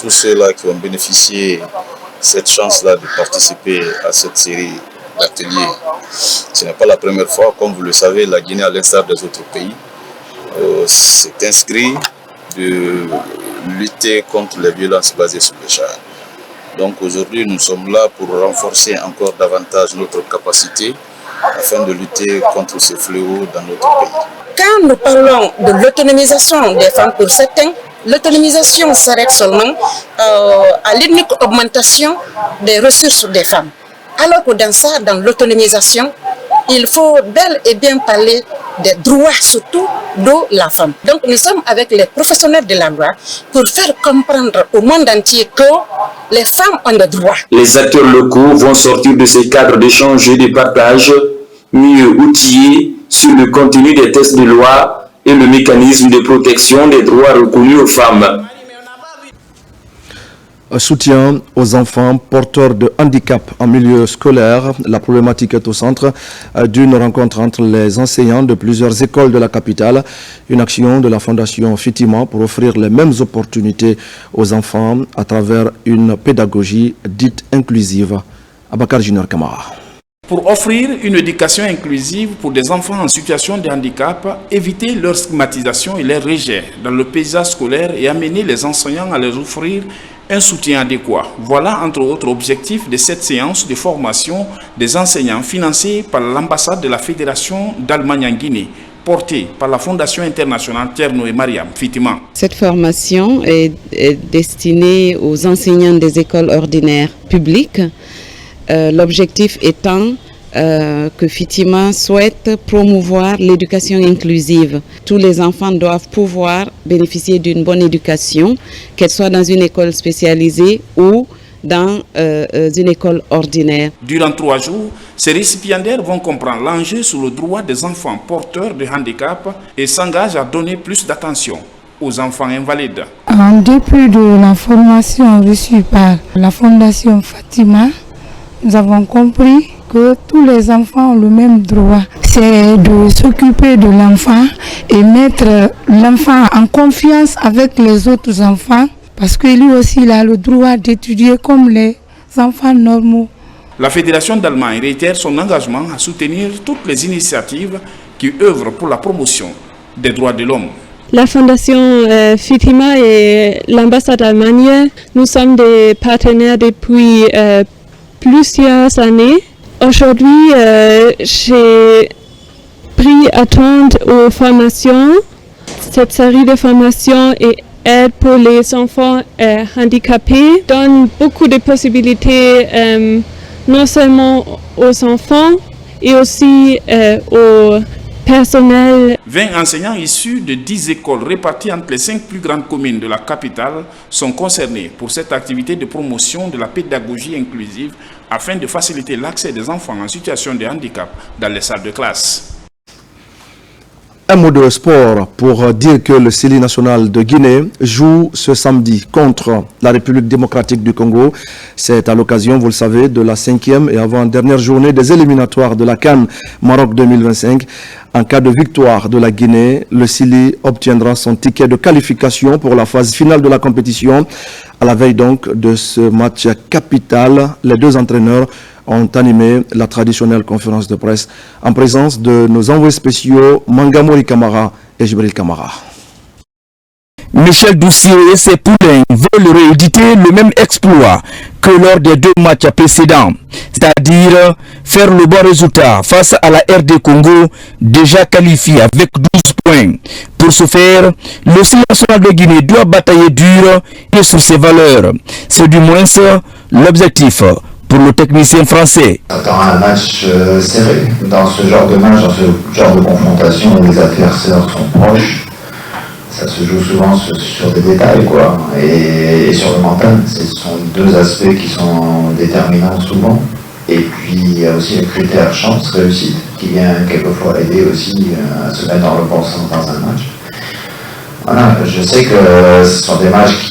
tous ceux-là qui ont bénéficié de cette chance-là de participer à cette série d'ateliers. Ce n'est pas la première fois, comme vous le savez, la Guinée, à l'instar des autres pays, s'est inscrit de lutter contre les violences basées sur le genre. Donc aujourd'hui, nous sommes là pour renforcer encore davantage notre capacité afin de lutter contre ces fléaux dans notre pays. Quand nous parlons de l'autonomisation des femmes pour certains, l'autonomisation s'arrête seulement à l'unique augmentation des ressources des femmes. Alors que dans ça, dans l'autonomisation, il faut bel et bien parler des droits, surtout de la femme. Donc nous sommes avec les professionnels de la loi pour faire comprendre au monde entier que les femmes ont des droits. Les acteurs locaux vont sortir de ces cadres d'échange et de partage mieux outillés sur le contenu des textes de loi et le mécanisme de protection des droits reconnus aux femmes. Soutien aux enfants porteurs de handicap en milieu scolaire. La problématique est au centre d'une rencontre entre les enseignants de plusieurs écoles de la capitale. Une action de la Fondation Fitima pour offrir les mêmes opportunités aux enfants à travers une pédagogie dite inclusive. Abakar Junior Kamara. Pour offrir une éducation inclusive pour des enfants en situation de handicap, éviter leur stigmatisation et leur rejet dans le paysage scolaire et amener les enseignants à leur offrir un soutien adéquat. Voilà entre autres objectifs de cette séance de formation des enseignants financée par l'ambassade de la Fédération d'Allemagne en Guinée. portée par la Fondation internationale Thierno et Mariam Fitima. Cette formation est destinée aux enseignants des écoles ordinaires publiques, l'objectif étant que Fitima souhaite promouvoir l'éducation inclusive. Tous les enfants doivent pouvoir bénéficier d'une bonne éducation, qu'elle soit dans une école spécialisée ou dans une école ordinaire. Durant 3 jours, ces récipiendaires vont comprendre l'enjeu sur le droit des enfants porteurs de handicap et s'engagent à donner plus d'attention aux enfants invalides. En dépit de la formation reçue par la Fondation Fatima, nous avons compris que tous les enfants ont le même droit. C'est de s'occuper de l'enfant et mettre l'enfant en confiance avec les autres enfants, parce que lui aussi il a le droit d'étudier comme les enfants normaux. La Fédération d'Allemagne réitère son engagement à soutenir toutes les initiatives qui œuvrent pour la promotion des droits de l'homme. La Fondation Fitima et l'ambassade allemande, nous sommes des partenaires depuis plusieurs années. Aujourd'hui, j'ai pris attente aux formations. Cette série de formations et aide pour les enfants handicapés donne beaucoup de possibilités, non seulement aux enfants, et aussi aux personnel. 20 enseignants issus de 10 écoles réparties entre les 5 plus grandes communes de la capitale sont concernés pour cette activité de promotion de la pédagogie inclusive afin de faciliter l'accès des enfants en situation de handicap dans les salles de classe. Un mot de sport pour dire que le CELI national de Guinée joue ce samedi contre la République démocratique du Congo. C'est à l'occasion, vous le savez, de la 5e et avant-dernière journée des éliminatoires de la CAN Maroc 2025. En cas de victoire de la Guinée, le CELI obtiendra son ticket de qualification pour la phase finale de la compétition. À la veille donc de ce match capital, les deux entraîneurs ont animé la traditionnelle conférence de presse en présence de nos envoyés spéciaux Mangamori Kamara et Jibril Kamara. Michel Doucier et ses poulains veulent rééditer le même exploit que lors des 2 matchs précédents, c'est-à-dire faire le bon résultat face à la RD Congo, déjà qualifiée avec 12 points. Pour ce faire, le CELI national de Guinée doit batailler dur et sur ses valeurs. C'est du moins l'objectif pour le technicien français. On attend un match serré. Dans ce genre de match, dans ce genre de confrontation où les adversaires sont proches, ça se joue souvent sur des détails, quoi, et sur le mental. Ce sont 2 aspects qui sont déterminants souvent. Et puis il y a aussi le critère chance, réussite, qui vient quelquefois aider aussi à se mettre dans le bon sens dans un match. Voilà, je sais que ce sont des matchs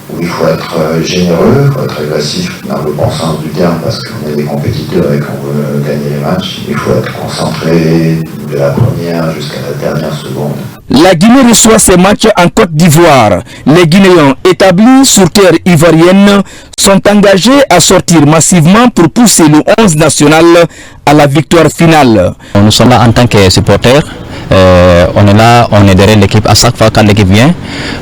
où il faut être généreux, il faut être agressif dans le bon sens du terme parce qu'on est des compétiteurs et qu'on veut gagner les matchs. Il faut être concentré de la première jusqu'à la dernière seconde. La Guinée reçoit ses matchs en Côte d'Ivoire. Les Guinéens établis sur terre ivoirienne sont engagés à sortir massivement pour pousser le 11 national à la victoire finale. Nous sommes là en tant que supporters. On est là, on est derrière l'équipe. À chaque fois quand l'équipe vient,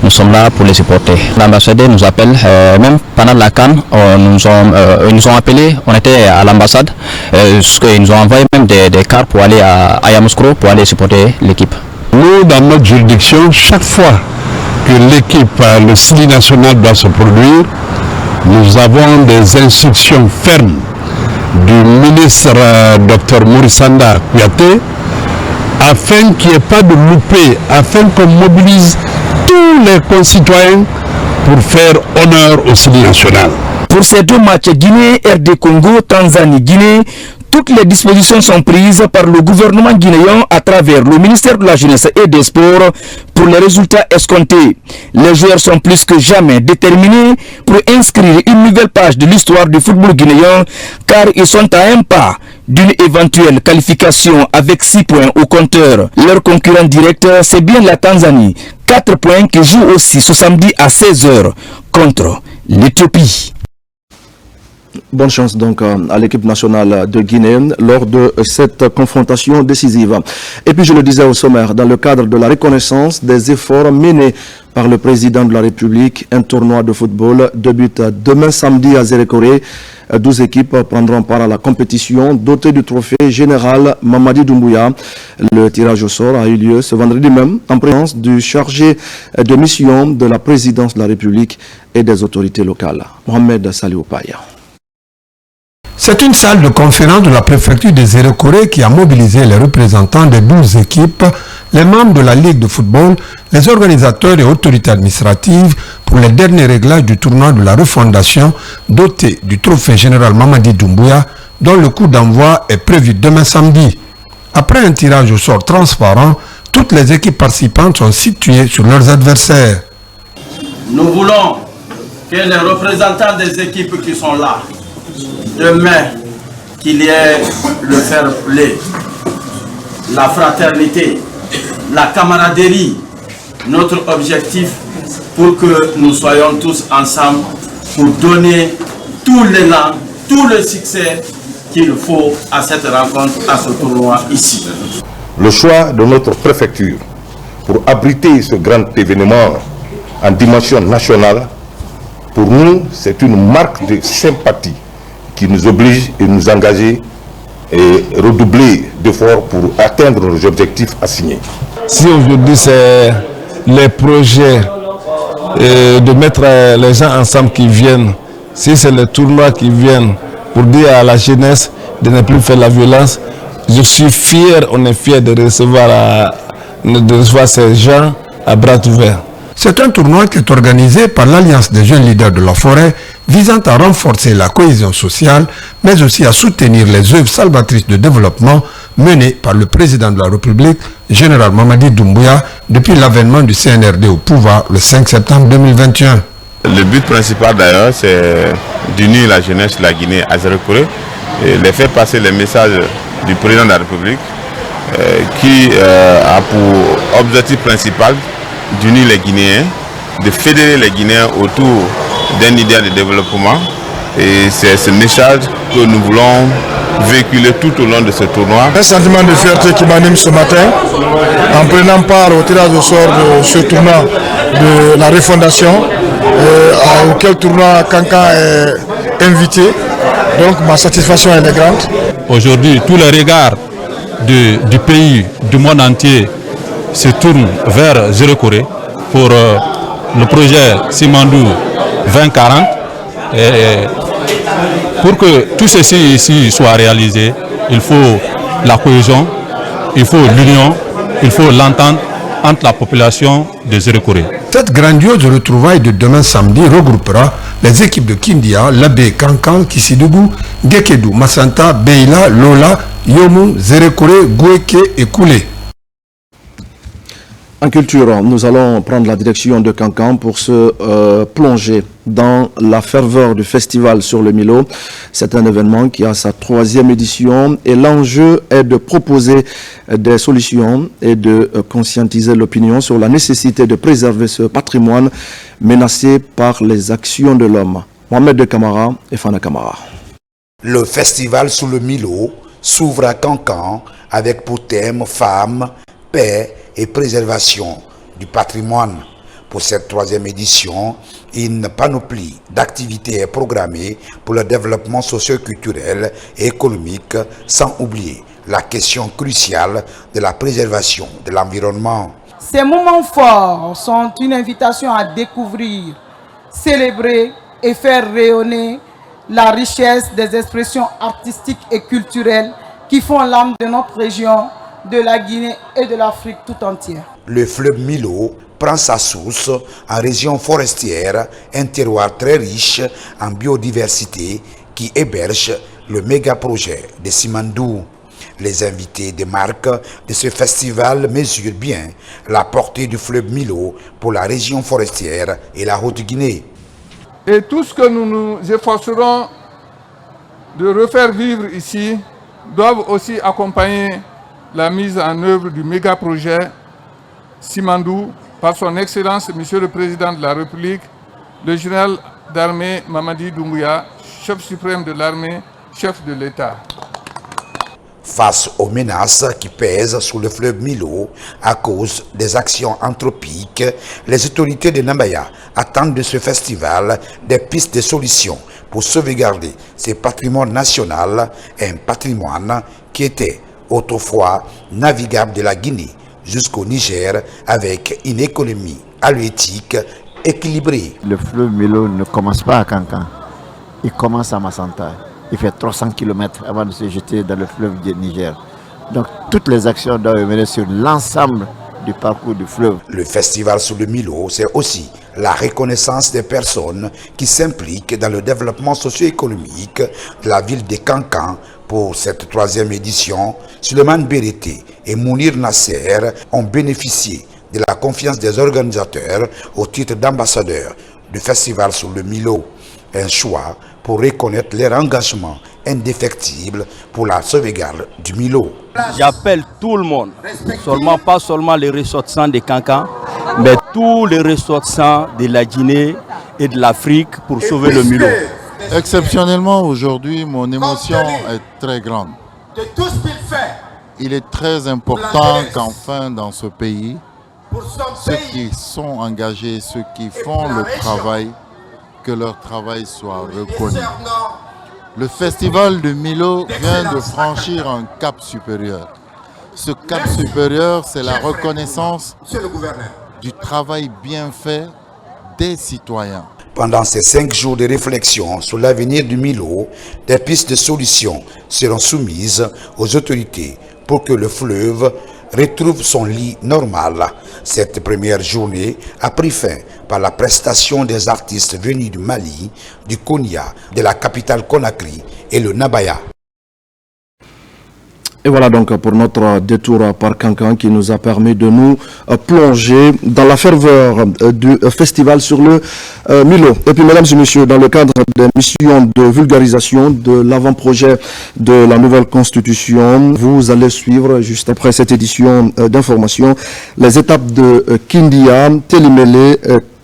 nous sommes là pour les supporter. L'ambassadeur nous appelle, même pendant la CAN, ils nous ont appelés, on était à l'ambassade, ils nous ont envoyé même des cars pour aller à Yamoussoukro pour aller supporter l'équipe. Nous, dans notre juridiction, chaque fois que l'équipe, le CELI national doit se produire, nous avons des instructions fermes du ministre Dr Mourisanda Kouyaté afin qu'il n'y ait pas de loupé, afin qu'on mobilise tous les concitoyens pour faire honneur au CELI national. Pour ces 2 matchs Guinée, RD Congo, Tanzanie, Guinée, toutes les dispositions sont prises par le gouvernement guinéen à travers le ministère de la Jeunesse et des Sports pour les résultats escomptés. Les joueurs sont plus que jamais déterminés pour inscrire une nouvelle page de l'histoire du football guinéen car ils sont à un pas d'une éventuelle qualification avec 6 points au compteur. Leur concurrent direct, c'est bien la Tanzanie. 4 points qui jouent aussi ce samedi à 16h contre l'Éthiopie. Bonne chance donc à l'équipe nationale de Guinée lors de cette confrontation décisive. Et puis je le disais au sommaire, dans le cadre de la reconnaissance des efforts menés par le président de la République, un tournoi de football débute demain samedi à Zérékoré. 12 équipes prendront part à la compétition dotée du trophée général Mamadi Doumbouya. Le tirage au sort a eu lieu ce vendredi même en présence du chargé de mission de la présidence de la République et des autorités locales. Mohamed Saliou Paya. C'est une salle de conférence de la préfecture de Zérékoré qui a mobilisé les représentants des 12 équipes, les membres de la Ligue de football, les organisateurs et autorités administratives pour les derniers réglages du tournoi de la refondation doté du trophée général Mamadi Doumbouya dont le coup d'envoi est prévu demain samedi. Après un tirage au sort transparent, toutes les équipes participantes sont situées sur leurs adversaires. Nous voulons que les représentants des équipes qui sont là, demain, qu'il y ait le fair play, la fraternité, la camaraderie, notre objectif pour que nous soyons tous ensemble pour donner tout l'élan, tout le succès qu'il faut à cette rencontre, à ce tournoi ici. Le choix de notre préfecture pour abriter ce grand événement en dimension nationale, pour nous, c'est une marque de sympathie qui nous oblige et nous engager et redoubler d'efforts pour atteindre nos objectifs assignés. Si aujourd'hui c'est les projets de mettre les gens ensemble qui viennent, si c'est les tournois qui viennent pour dire à la jeunesse de ne plus faire la violence, je suis fier, on est fier de recevoir ces gens à bras ouverts. C'est un tournoi qui est organisé par l'Alliance des jeunes leaders de la forêt visant à renforcer la cohésion sociale, mais aussi à soutenir les œuvres salvatrices de développement menées par le président de la République, général Mamadi Doumbouya, depuis l'avènement du CNRD au pouvoir le 5 septembre 2021. Le but principal d'ailleurs, c'est d'unir la jeunesse de la Guinée à Zérékoré et les faire passer les messages du président de la République qui a pour objectif principal d'unir les Guinéens, de fédérer les Guinéens autour d'un idéal de développement. Et c'est ce message que nous voulons véhiculer tout au long de ce tournoi. Un sentiment de fierté qui m'anime ce matin en prenant part au tirage au sort de ce tournoi de la refondation auquel tournoi Kankan est invité. Donc ma satisfaction elle est grande. Aujourd'hui, tous les regards du pays, du monde entier se tournent vers Zérékoré pour le projet Simandou 2040. Et pour que tout ceci ici soit réalisé, il faut la cohésion, il faut l'union, il faut l'entente entre la population de Zérékoré. Cette grandiose retrouvaille de demain samedi regroupera les équipes de Kindia, Labé, Kankan, Kissidougou, Gekedou, Massanta, Beila, Lola, Yomu, Zérékoré, Goueke et Koulé. En culture, nous allons prendre la direction de Kankan pour se plonger dans la ferveur du festival sur le Milo. C'est un événement qui a sa 3e édition et l'enjeu est de proposer des solutions et de conscientiser l'opinion sur la nécessité de préserver ce patrimoine menacé par les actions de l'homme. Mohamed de Camara et Fana Camara. Le festival sur le Milo s'ouvre à Kankan avec pour thème femmes, paix et préservation du patrimoine. Pour cette 3e édition, une panoplie d'activités est programmée pour le développement socio-culturel et économique, sans oublier la question cruciale de la préservation de l'environnement. Ces moments forts sont une invitation à découvrir, célébrer et faire rayonner la richesse des expressions artistiques et culturelles qui font l'âme de notre région, de la Guinée et de l'Afrique tout entière. Le fleuve Milo prend sa source en région forestière, un terroir très riche en biodiversité qui héberge le méga-projet de Simandou. Les invités des marques de ce festival mesurent bien la portée du fleuve Milo pour la région forestière et la Haute-Guinée. Et tout ce que nous nous efforcerons de refaire vivre ici doivent aussi accompagner la mise en œuvre du méga-projet Simandou par son Excellence, Monsieur le Président de la République, le général d'armée Mamadi Doumbouya, chef suprême de l'armée, chef de l'État. Face aux menaces qui pèsent sur le fleuve Milo à cause des actions anthropiques, les autorités de Nambaya attendent de ce festival des pistes de solutions pour sauvegarder ce patrimoine national, un patrimoine qui était autrefois navigable de la Guinée jusqu'au Niger avec une économie halieutique équilibrée. Le fleuve Milo ne commence pas à Kankan, il commence à Massanta. Il fait 300 km avant de se jeter dans le fleuve du Niger. Donc toutes les actions doivent mener sur l'ensemble du parcours du fleuve. Le festival sous le Milo, c'est aussi la reconnaissance des personnes qui s'impliquent dans le développement socio-économique de la ville de Kankan. Pour cette 3e édition, Suleiman Berete et Mounir Nasser ont bénéficié de la confiance des organisateurs au titre d'ambassadeurs du festival sous le Milo. Un choix pour reconnaître leur engagement indéfectible pour la sauvegarde du Milo. J'appelle tout le monde, pas seulement les ressortissants de Kankan, mais tous les ressortissants de la Guinée et de l'Afrique pour sauver le Milo. Exceptionnellement aujourd'hui, mon émotion est très grande. Il est très important qu'enfin dans ce pays, ceux qui sont engagés, ceux qui font le travail, que leur travail soit reconnu. Le festival de Milo vient de franchir un cap supérieur. Ce cap supérieur, c'est la reconnaissance du travail bien fait des citoyens. Pendant ces 5 jours de réflexion sur l'avenir du Milo, des pistes de solutions seront soumises aux autorités pour que le fleuve retrouve son lit normal. Cette première journée a pris fin par la prestation des artistes venus du Mali, du Konya, de la capitale Conakry et le Nabaya. Et voilà donc pour notre détour par Kankan qui nous a permis de nous plonger dans la ferveur du festival sur le Milo. Et puis mesdames et messieurs, dans le cadre des missions de vulgarisation de l'avant-projet de la nouvelle constitution, vous allez suivre juste après cette édition d'information les étapes de Kindia, Télimélé,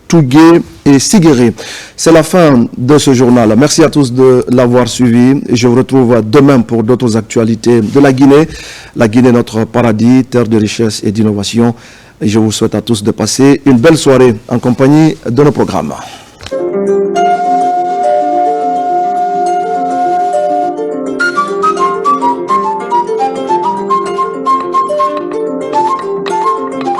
Tougué et Siguéré. C'est la fin de ce journal. Merci à tous de l'avoir suivi. Je vous retrouve demain pour d'autres actualités de la Guinée. La Guinée, notre paradis, terre de richesse et d'innovation. Et je vous souhaite à tous de passer une belle soirée en compagnie de nos programmes.